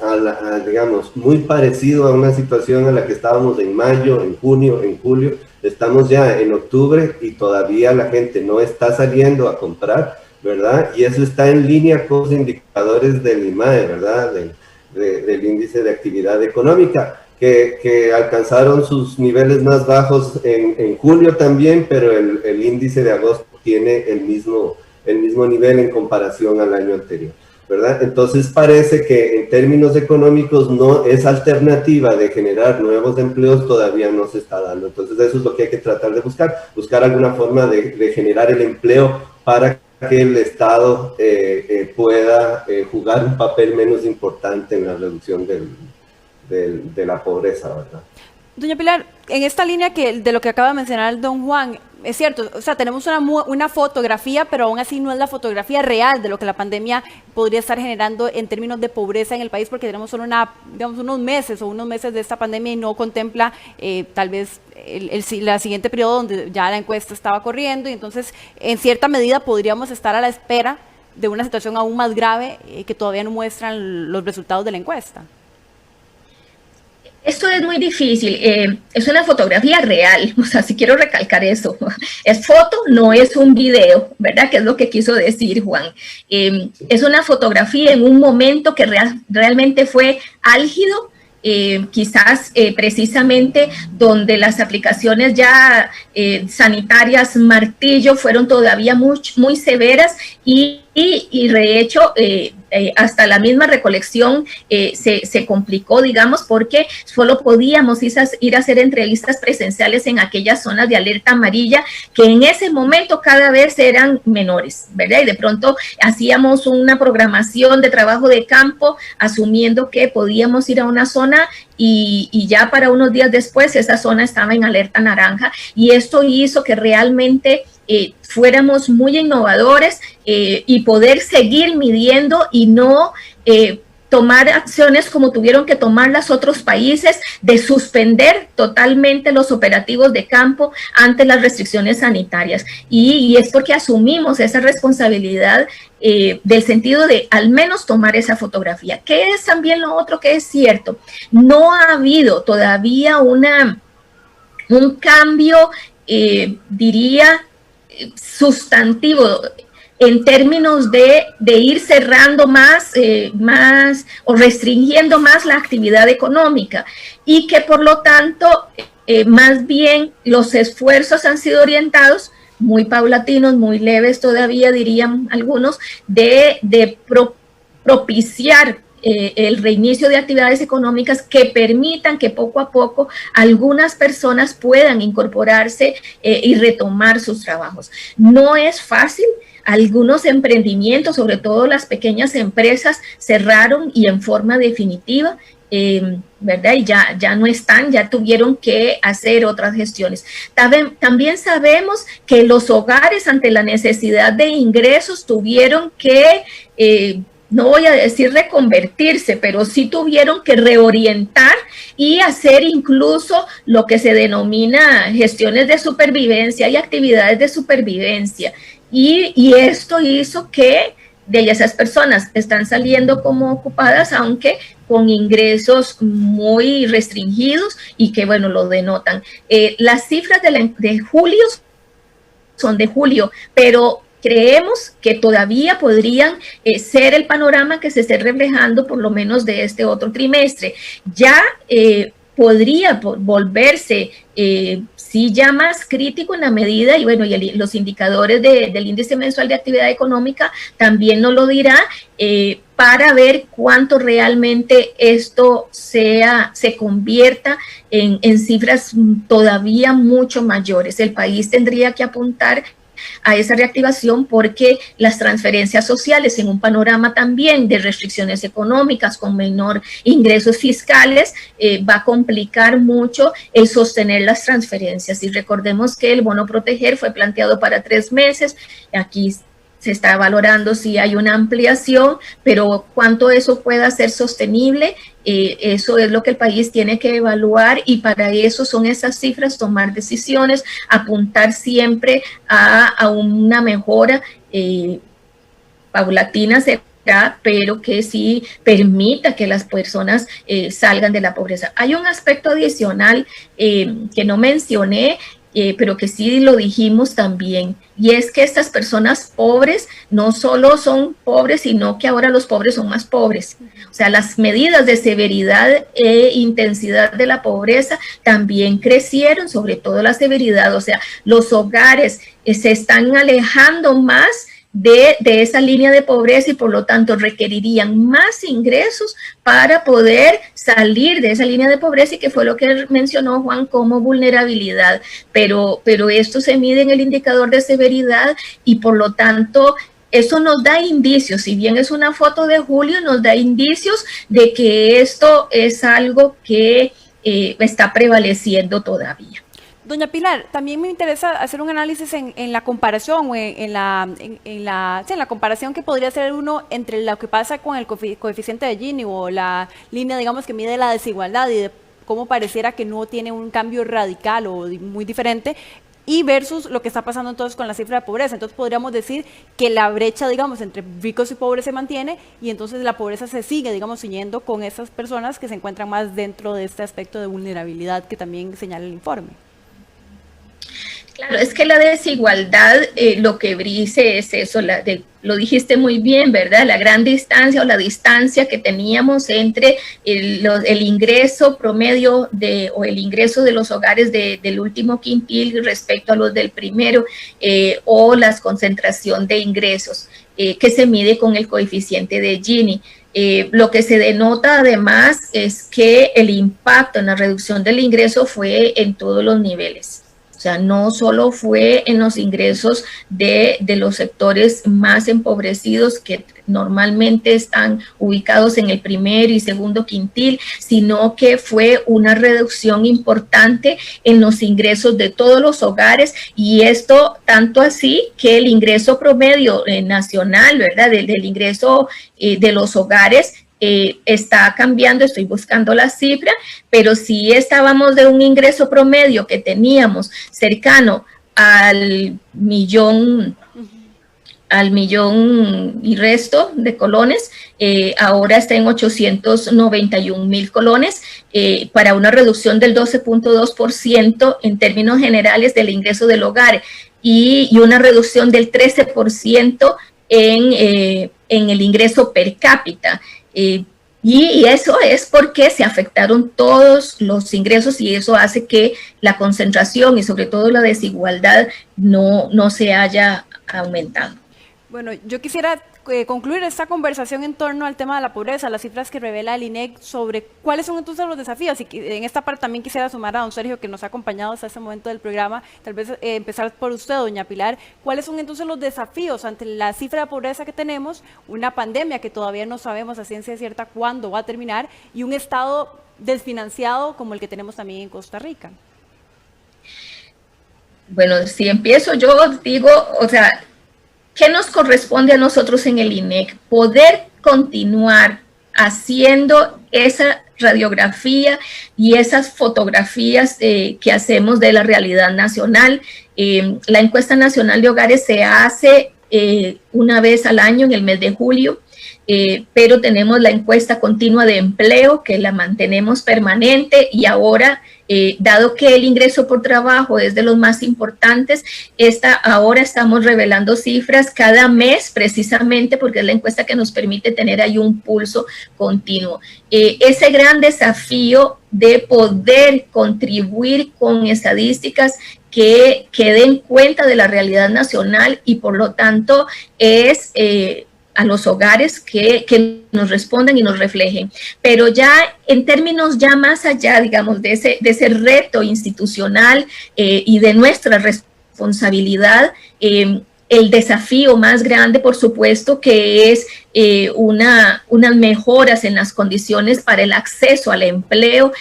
digamos, muy parecido a una situación en la que estábamos en mayo, en junio, en julio. Estamos ya en octubre y todavía la gente no está saliendo a comprar, ¿verdad? Y eso está en línea con los indicadores del IMAE, ¿verdad? Del índice de actividad económica, que alcanzaron sus niveles más bajos en julio también, pero el índice de agosto tiene el mismo nivel en comparación al año anterior, ¿verdad? Entonces parece que en términos económicos esa alternativa de generar nuevos empleos todavía no se está dando. Entonces eso es lo que hay que tratar de buscar alguna forma de generar el empleo para que el Estado pueda jugar un papel menos importante en la reducción de la pobreza, ¿verdad? Doña Pilar, en esta línea de lo que acaba de mencionar don Juan, es cierto, o sea, tenemos una fotografía, pero aún así no es la fotografía real de lo que la pandemia podría estar generando en términos de pobreza en el país, porque tenemos solo unos meses de esta pandemia y no contempla tal vez la siguiente periodo donde ya la encuesta estaba corriendo, y entonces en cierta medida podríamos estar a la espera de una situación aún más grave que todavía no muestran los resultados de la encuesta. Esto es muy difícil, es una fotografía real, o sea, si quiero recalcar eso, es foto, no es un video, ¿verdad? Que es lo que quiso decir Juan. Es una fotografía en un momento que realmente fue álgido, quizás precisamente donde las aplicaciones ya sanitarias martillo fueron todavía muy severas y de hecho hasta la misma recolección se complicó, digamos, porque solo podíamos ir a hacer entrevistas presenciales en aquellas zonas de alerta amarilla que en ese momento cada vez eran menores, ¿verdad? Y de pronto hacíamos una programación de trabajo de campo asumiendo que podíamos ir a una zona y ya para unos días después esa zona estaba en alerta naranja, y esto hizo que realmente fuéramos muy innovadores y poder seguir midiendo y no tomar acciones como tuvieron que tomar los otros países de suspender totalmente los operativos de campo ante las restricciones sanitarias. Y es porque asumimos esa responsabilidad del sentido de al menos tomar esa fotografía. ¿Qué es también lo otro que es cierto? No ha habido todavía un cambio, diría, sustantivo en términos de ir cerrando más o restringiendo más la actividad económica, y que por lo tanto más bien los esfuerzos han sido orientados muy paulatinos, muy leves todavía, dirían algunos, de propiciar el reinicio de actividades económicas que permitan que poco a poco algunas personas puedan incorporarse y retomar sus trabajos. No es fácil. Algunos emprendimientos, sobre todo las pequeñas empresas, cerraron y en forma definitiva, ¿verdad? Y ya no están, ya tuvieron que hacer otras gestiones. También sabemos que los hogares, ante la necesidad de ingresos, tuvieron que no voy a decir reconvertirse, pero sí tuvieron que reorientar y hacer incluso lo que se denomina gestiones de supervivencia y actividades de supervivencia. Y esto hizo que de esas personas están saliendo como ocupadas, aunque con ingresos muy restringidos y que, bueno, lo denotan. Las cifras de julio son de julio, pero creemos que todavía podrían ser el panorama que se esté reflejando por lo menos de este otro trimestre. Ya podría volverse sí ya más crítico en la medida, y bueno, los indicadores del índice mensual de actividad económica también nos lo dirá, para ver cuánto realmente esto se convierta en cifras todavía mucho mayores. El país tendría que apuntar a esa reactivación porque las transferencias sociales, en un panorama también de restricciones económicas con menor ingresos fiscales, va a complicar mucho el sostener las transferencias. Y recordemos que el bono proteger fue planteado para 3 meses, aquí se está valorando si hay una ampliación, pero cuánto eso pueda ser sostenible, eso es lo que el país tiene que evaluar, y para eso son esas cifras, tomar decisiones, apuntar siempre a una mejora paulatina, pero que sí permita que las personas salgan de la pobreza. Hay un aspecto adicional que no mencioné, pero que sí lo dijimos también, y es que estas personas pobres no solo son pobres, sino que ahora los pobres son más pobres. O sea, las medidas de severidad e intensidad de la pobreza también crecieron, sobre todo la severidad. O sea, los hogares se están alejando más de esa línea de pobreza y por lo tanto requerirían más ingresos para poder salir de esa línea de pobreza, y que fue lo que mencionó Juan como vulnerabilidad, pero esto se mide en el indicador de severidad y por lo tanto eso nos da indicios, si bien es una foto de julio, nos da indicios de que esto es algo que está prevaleciendo todavía. Doña Pilar, también me interesa hacer un análisis en la comparación o en la comparación que podría hacer uno entre lo que pasa con el coeficiente de Gini o la línea, digamos, que mide la desigualdad y de cómo pareciera que no tiene un cambio radical o muy diferente, y versus lo que está pasando entonces con la cifra de pobreza. Entonces podríamos decir que la brecha, digamos, entre ricos y pobres se mantiene, y entonces la pobreza se sigue, digamos, ciñendo con esas personas que se encuentran más dentro de este aspecto de vulnerabilidad que también señala el informe. Claro, es que la desigualdad, lo que dice es eso, lo dijiste muy bien, ¿verdad? La gran distancia o la distancia que teníamos entre el ingreso promedio o el ingreso de los hogares del último quintil respecto a los del primero, o la concentración de ingresos que se mide con el coeficiente de Gini. Lo que se denota además es que el impacto en la reducción del ingreso fue en todos los niveles. O sea, no solo fue en los ingresos de los sectores más empobrecidos que normalmente están ubicados en el primer y segundo quintil, sino que fue una reducción importante en los ingresos de todos los hogares, y esto tanto así que el ingreso promedio nacional, ¿verdad? Del ingreso de los hogares está cambiando, estoy buscando la cifra, pero si estábamos de un ingreso promedio que teníamos cercano al millón y resto de colones, ahora está en 891,000 colones, para una reducción del 12.2% en términos generales del ingreso del hogar, y una reducción del 13% en el ingreso per cápita. Y eso es porque se afectaron todos los ingresos y eso hace que la concentración y sobre todo la desigualdad no se haya aumentado. Bueno, yo quisiera concluir esta conversación en torno al tema de la pobreza, las cifras que revela el INEC sobre cuáles son entonces los desafíos. Y en esta parte también quisiera sumar a don Sergio, que nos ha acompañado hasta este momento del programa. Tal vez empezar por usted, doña Pilar. ¿Cuáles son entonces los desafíos ante la cifra de pobreza que tenemos, una pandemia que todavía no sabemos a ciencia cierta cuándo va a terminar y un Estado desfinanciado como el que tenemos también en Costa Rica? Bueno, si empiezo yo digo, o sea, ¿qué nos corresponde a nosotros en el INEC? Poder continuar haciendo esa radiografía y esas fotografías que hacemos de la realidad nacional. La encuesta nacional de hogares se hace una vez al año en el mes de julio, pero tenemos la encuesta continua de empleo que la mantenemos permanente y ahora, dado que el ingreso por trabajo es de los más importantes, ahora estamos revelando cifras cada mes precisamente porque es la encuesta que nos permite tener ahí un pulso continuo. Ese gran desafío de poder contribuir con estadísticas que den cuenta de la realidad nacional y por lo tanto es a los hogares que nos respondan y nos reflejen. Pero ya en términos ya más allá, digamos, de ese reto institucional y de nuestra responsabilidad, el desafío más grande, por supuesto, que es unas mejoras en las condiciones para el acceso al empleo,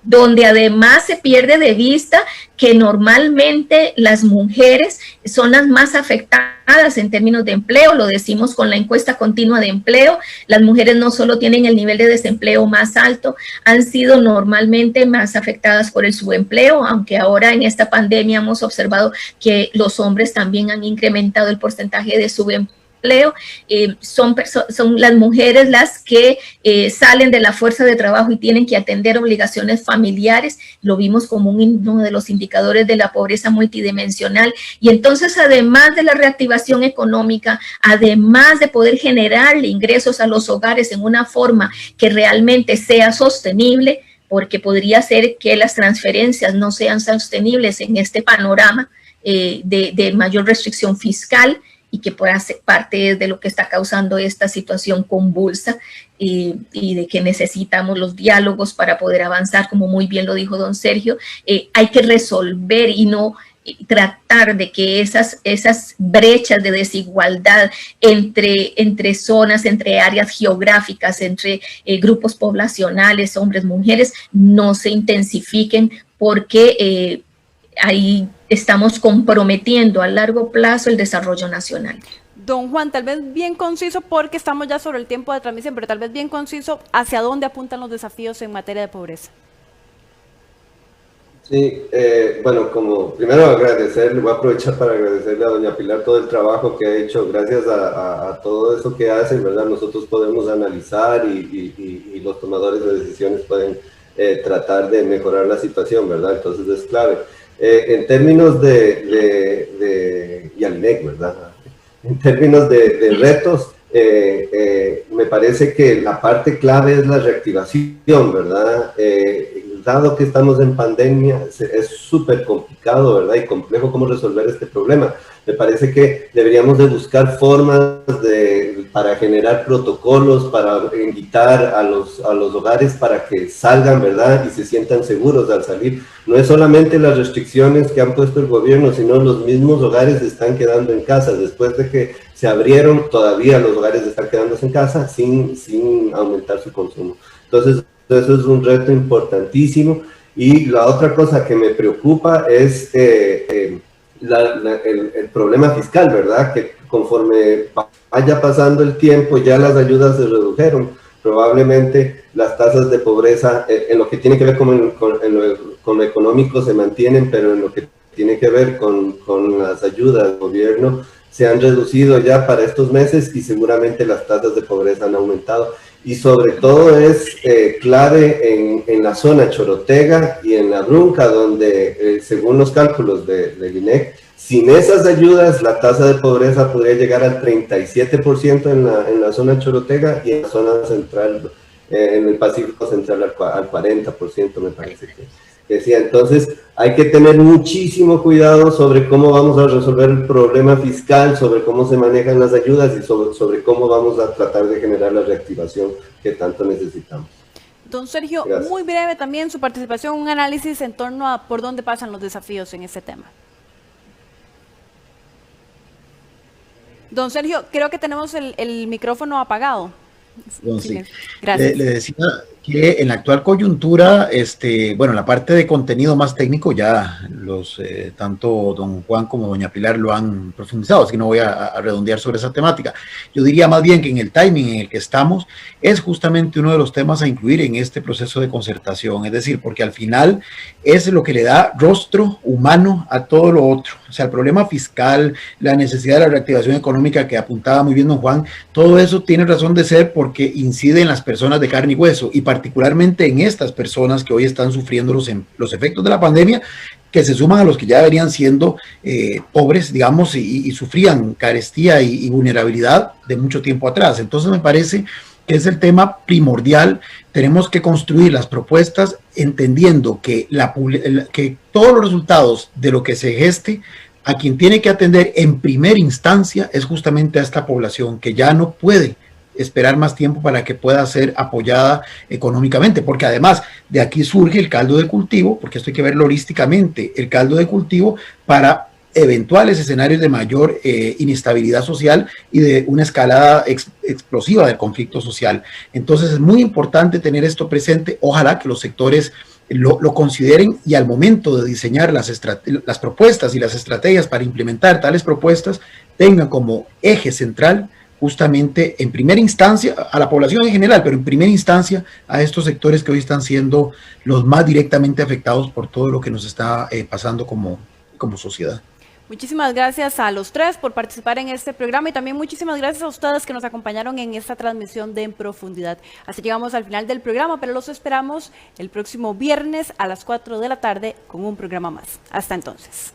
donde además se pierde de vista que normalmente las mujeres son las más afectadas en términos de empleo, lo decimos con la encuesta continua de empleo, las mujeres no solo tienen el nivel de desempleo más alto, han sido normalmente más afectadas por el subempleo, aunque ahora en esta pandemia hemos observado que los hombres también han incrementado el porcentaje de subempleo. Son las mujeres las que salen de la fuerza de trabajo y tienen que atender obligaciones familiares, lo vimos como uno de los indicadores de la pobreza multidimensional, y entonces además de la reactivación económica, además de poder generarle ingresos a los hogares en una forma que realmente sea sostenible, porque podría ser que las transferencias no sean sostenibles en este panorama de mayor restricción fiscal, y que pueda ser parte de lo que está causando esta situación convulsa y de que necesitamos los diálogos para poder avanzar, como muy bien lo dijo don Sergio. Hay que resolver y no tratar de que esas brechas de desigualdad entre zonas, entre áreas geográficas, entre grupos poblacionales, hombres, mujeres, no se intensifiquen porque ahí estamos comprometiendo a largo plazo el desarrollo nacional. Don Juan, tal vez bien conciso, porque estamos ya sobre el tiempo de transmisión, pero tal vez bien conciso, ¿hacia dónde apuntan los desafíos en materia de pobreza? Sí, bueno, como primero agradecerle, voy a aprovechar para agradecerle a doña Pilar todo el trabajo que ha hecho. Gracias a todo eso que hacen, ¿verdad? Nosotros podemos analizar y los tomadores de decisiones pueden tratar de mejorar la situación, ¿verdad? Entonces es clave. En términos y al INEC, ¿verdad? En términos de retos, me parece que la parte clave es la reactivación, ¿verdad? Dado que estamos en pandemia, es súper complicado, ¿verdad? Y complejo cómo resolver este problema. Me parece que deberíamos de buscar formas para generar protocolos, para invitar a los hogares para que salgan, ¿verdad? Y se sientan seguros al salir. No es solamente las restricciones que han puesto el gobierno, sino los mismos hogares se están quedando en casa. Después de que se abrieron, todavía los hogares están quedándose en casa sin aumentar su consumo. Entonces, eso es un reto importantísimo. Y la otra cosa que me preocupa es el problema fiscal, ¿verdad? Que conforme vaya pasando el tiempo, ya las ayudas se redujeron. Probablemente las tasas de pobreza, en lo que tiene que ver con lo económico, se mantienen, pero en lo que tiene que ver con las ayudas del gobierno, se han reducido ya para estos meses y seguramente las tasas de pobreza han aumentado. y sobre todo es clave en la zona Chorotega y en la Brunca, donde según los cálculos del INEC, sin esas ayudas la tasa de pobreza podría llegar al 37% en la zona Chorotega y en la zona central, en el Pacífico Central al 40%, me parece que decía. Entonces hay que tener muchísimo cuidado sobre cómo vamos a resolver el problema fiscal, sobre cómo se manejan las ayudas y sobre cómo vamos a tratar de generar la reactivación que tanto necesitamos. Don Sergio, Gracias. muy breve también su participación, un análisis en torno a por dónde pasan los desafíos en este tema. Don Sergio, creo que tenemos el micrófono apagado. Sí. Gracias. Le decía que en la actual coyuntura, bueno, la parte de contenido más técnico ya tanto don Juan como doña Pilar lo han profundizado, así que no voy a redondear sobre esa temática. Yo diría más bien que en el timing en el que estamos es justamente uno de los temas a incluir en este proceso de concertación, es decir, porque al final es lo que le da rostro humano a todo lo otro. O sea, el problema fiscal, la necesidad de la reactivación económica que apuntaba muy bien don Juan, todo eso tiene razón de ser porque incide en las personas de carne y hueso y particularmente en estas personas que hoy están sufriendo los efectos de la pandemia, que se suman a los que ya venían siendo pobres, digamos, y sufrían carestía y vulnerabilidad de mucho tiempo atrás. Entonces me parece que es el tema primordial. Tenemos que construir las propuestas entendiendo que, que todos los resultados de lo que se geste, a quien tiene que atender en primera instancia es justamente a esta población que ya no puede esperar más tiempo para que pueda ser apoyada económicamente, porque además de aquí surge el caldo de cultivo, porque esto hay que verlo holísticamente, el caldo de cultivo para eventuales escenarios de mayor inestabilidad social y de una escalada explosiva del conflicto social. Entonces es muy importante tener esto presente, ojalá que los sectores lo consideren y al momento de diseñar las propuestas y las estrategias para implementar tales propuestas tengan como eje central justamente en primera instancia a la población en general, pero en primera instancia a estos sectores que hoy están siendo los más directamente afectados por todo lo que nos está pasando como sociedad. Muchísimas gracias a los tres por participar en este programa y también muchísimas gracias a ustedes que nos acompañaron en esta transmisión de En Profundidad. Así llegamos al final del programa, pero los esperamos el próximo viernes a las 4 de la tarde con un programa más. Hasta entonces.